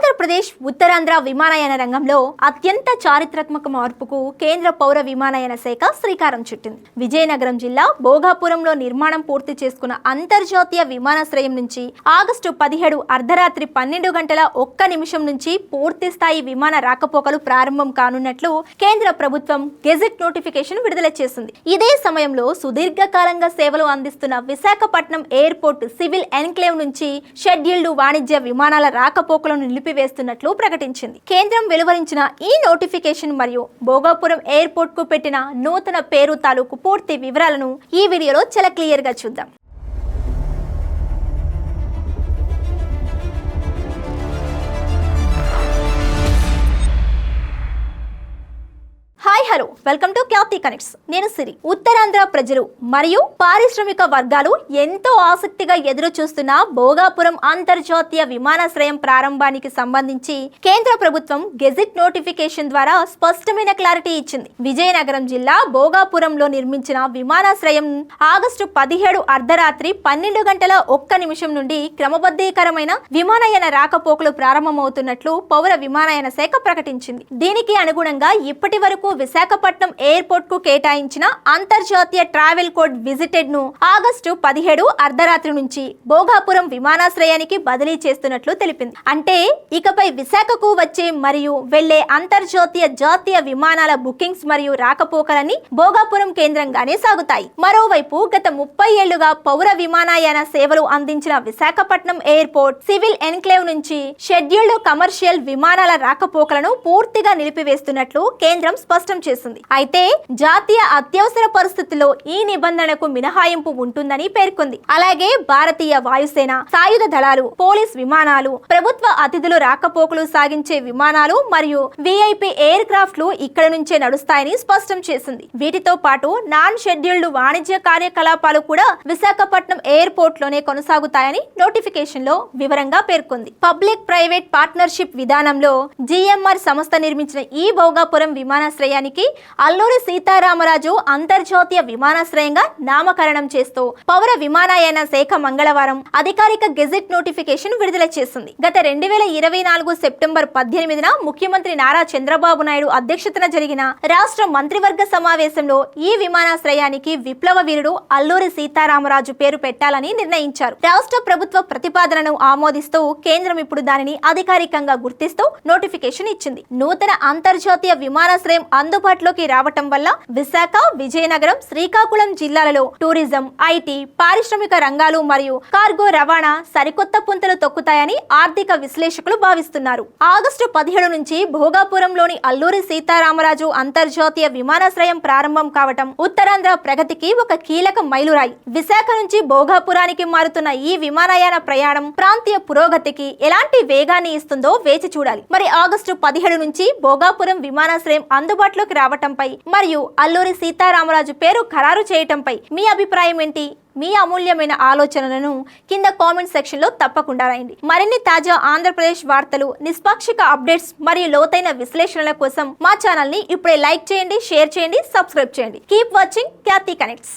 ఆంధ్రప్రదేశ్ ఉత్తరాంధ్ర విమానయాన రంగంలో అత్యంత చారిత్రాత్మక మార్పుకు కేంద్ర పౌర విమానయాన శాఖ శ్రీకారం చుట్టింది. విజయనగరం జిల్లా భోగాపురంలో నిర్మాణం పూర్తి చేసుకున్న అంతర్జాతీయ విమానాశ్రయం నుంచి ఆగస్టు 17 అర్ధరాత్రి 12 గంటల 1 నిమిషం నుంచి పూర్తి స్థాయి విమాన రాకపోకలు ప్రారంభం కానున్నట్లు కేంద్ర ప్రభుత్వం గెజెట్ నోటిఫికేషన్ విడుదల చేసింది. ఇదే సమయంలో సుదీర్ఘకాలంగా సేవలు అందిస్తున్న విశాఖపట్నం ఎయిర్పోర్ట్ సివిల్ ఎన్క్లేవ్ నుంచి షెడ్యూల్డ్ వాణిజ్య విమానాల రాకపోకలను నిలిపివేస్తున్నట్లు ప్రకటించింది. కేంద్రం వెలువరించిన ఈ నోటిఫికేషన్ మరియు భోగాపురం ఎయిర్పోర్ట్ కు పెట్టిన నూతన పేరు తాలూకు పూర్తి వివరాలను ఈ వీడియోలో చాలా క్లియర్ గా చూద్దాం. Hi hello welcome to Khyathi Connects. నేను సిరి. ఉత్తరాంధ్ర ప్రజలు మరియు పారిశ్రామిక వర్గాలు ఎంతో ఆసక్తిగా ఎదురు చూస్తున్న భోగాపురం అంతర్జాతీయ విమానాశ్రయం ప్రారంభానికి సంబంధించి కేంద్ర ప్రభుత్వం గెజెట్ నోటిఫికేషన్ ద్వారా స్పష్టమైన క్లారిటీ ఇచ్చింది. విజయనగరం జిల్లా భోగాపురంలో నిర్మించిన విమానాశ్రయం ఆగస్టు 17 అర్ధరాత్రి 12 గంటల 1 నిమిషం నుండి క్రమబద్ధీకరమైన విమానయాన రాకపోకలు ప్రారంభమవుతున్నట్లు పౌర విమానయాన శాఖ ప్రకటించింది. దీనికి అనుగుణంగా ఇప్పటి వరకు విశాఖపట్నం ఎయిర్పోర్ట్ కు కేటాయించిన అంతర్జాతీయ ట్రావెల్ కోడ్ విజిటెడ్ ను ఆగస్టు 17 అర్ధరాత్రి నుంచి భోగాపురం విమానాశ్రయానికి బదిలీ చేస్తున్నట్లు తెలిపింది. అంటే ఇకపై విశాఖకు వచ్చే మరియు వెళ్లే అంతర్జాతీయ జాతీయ విమానాల బుకింగ్స్ మరియు రాకపోకలన్నీ భోగాపురం కేంద్రంగానే సాగుతాయి. మరోవైపు గత 30 ఏళ్లుగా పౌర విమానయాన సేవలు అందించిన విశాఖపట్నం ఎయిర్పోర్ట్ సివిల్ ఎన్క్లేవ్ నుంచి షెడ్యూల్డ్ కమర్షియల్ విమానాల రాకపోకలను పూర్తిగా నిలిపివేస్తున్నట్లు కేంద్రం స్పష్టం చేసింది. అయితే జాతీయ అత్యవసర పరిస్థితుల్లో ఈ నిబంధనకు మినహాయింపు ఉంటుందని పేర్కొంది. అలాగే భారతీయ వాయుసేన, సాయుధ దళాలు, పోలీస్ విమానాలు, ప్రభుత్వ అతిథులు రాకపోకలు సాగించే విమానాలు మరియు విఐపి ఎయిర్ క్రాఫ్ట్లు ఇక్కడ నుంచే నడుస్తాయని స్పష్టం చేసింది. వీటితో పాటు నాన్ షెడ్యూల్డ్ వాణిజ్య కార్యకలాపాలు కూడా విశాఖపట్నం ఎయిర్పోర్ట్ లోనే కొనసాగుతాయని నోటిఫికేషన్ లో వివరంగా పేర్కొంది. పబ్లిక్ ప్రైవేట్ పార్ట్నర్షిప్ విధానంలో జిఎంఆర్ సంస్థ నిర్మించిన ఈ భోగాపురం విమానాశ్రయానికి అల్లూరి సీతారామరాజు అంతర్జాతీయ విమానాశ్రయంగా నామకరణం చేస్తూ పౌర విమానయాన శాఖ మంగళవారం అధికారిక గెజెట్ నోటిఫికేషన్ విడుదల చేసింది. గత 2024 సెప్టెంబర్ 18న ముఖ్యమంత్రి నారా చంద్రబాబు నాయుడు అధ్యక్షతన జరిగిన రాష్ట్ర మంత్రివర్గ సమావేశంలో ఈ విమానాశ్రయానికి విప్లవ వీరుడు అల్లూరి సీతారామరాజు పేరు పెట్టాలని నిర్ణయించారు. రాష్ట్ర ప్రభుత్వ ప్రతిపాదనను ఆమోదిస్తూ కేంద్రం ఇప్పుడు దానిని అధికారికంగా గుర్తిస్తూ నోటిఫికేషన్ ఇచ్చింది. నూతన అంతర్జాతీయ విమానాశ్రయం అందుబాటులోకి రావటం వల్ల విశాఖ, విజయనగరం, శ్రీకాకుళం జిల్లాలలో టూరిజం, ఐటీ, పారిశ్రామిక రంగాలు మరియు కార్గో రవాణా సరికొత్త పుంతలు తొక్కుతాయని ఆర్థిక విశ్లేషకులు భావిస్తున్నారు. ఆగస్టు 17 నుంచి భోగాపురంలోని అల్లూరి సీతారామరాజు అంతర్జాతీయ విమానాశ్రయం ప్రారంభం కావటం ఉత్తరాంధ్ర ప్రగతికి ఒక కీలక మైలురాయి. విశాఖ నుంచి భోగాపురానికి మారుతున్న ఈ విమానయాన ప్రయాణం ప్రాంతీయ పురోగతికి ఎలాంటి వేగాన్ని ఇస్తుందో వేచి చూడాలి. మరి ఆగస్టు 17 నుంచి భోగాపురం విమానాశ్రయం అందుబాటులోకి రావటంపై మరియు అల్లూరి సీతారామరాజు పేరు ఖరారు చేయటంపై మీ అభిప్రాయం ఏంటి? మీ అమూల్యమైన ఆలోచనలను కింద కామెంట్ సెక్షన్ లో తప్పకుండా రాయండి. మరిన్ని తాజా ఆంధ్రప్రదేశ్ వార్తలు, నిష్పాక్షిక అప్డేట్స్ మరియు లోతైన విశ్లేషణల కోసం మా ఛానల్ ని ఇప్పుడే లైక్ చేయండి, షేర్ చేయండి, సబ్స్క్రైబ్ చేయండి. Keep watching Khyathi connects.